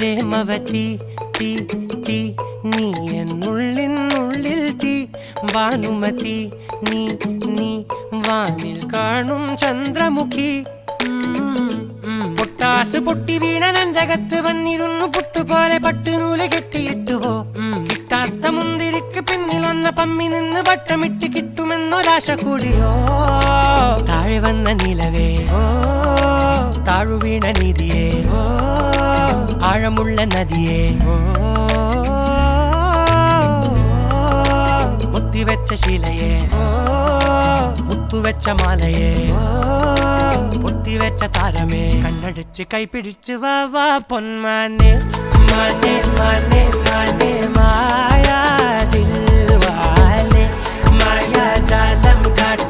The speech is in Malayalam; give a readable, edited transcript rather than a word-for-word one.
പ്രേമവതി തീ തീ നീ എന്നുള്ളിൽ തീ ഭാനുമതി നീ നീ വാനിൽ കാണും ചന്ദ്രമുഖി പൊട്ടാസ് പൊട്ടി വീണ നെഞ്ചകത്ത് വന്നിരുന്നു പുട്ടുപോലെ പട്ടുനൂല് കെട്ടിയിട്ടുവോ കിട്ടാത്ത മുന്തിരിക്ക് പിന്നിൽ വന്ന പമ്മി നിന്ന് വട്ടമിട്ട് കിട്ടുമെന്നൊരാശ കൂടിയോ താഴെ വന്ന നിലവേ താഴു വീണ നിധിയേ ആഴമുള്ള നദിയേ കൊത്തിവെച്ച ശിലയേ മുത്തുവെച്ച മാലയേ പൊത്തിവെച്ച താരമേ കണ്ണടിച്ച് കൈപിടിച്ച് വാ വാ പൊന്മാനെ മാനെ മാനെ മാനെ മായാ ദിൽവാലെ മായാജാലം കാട്ടി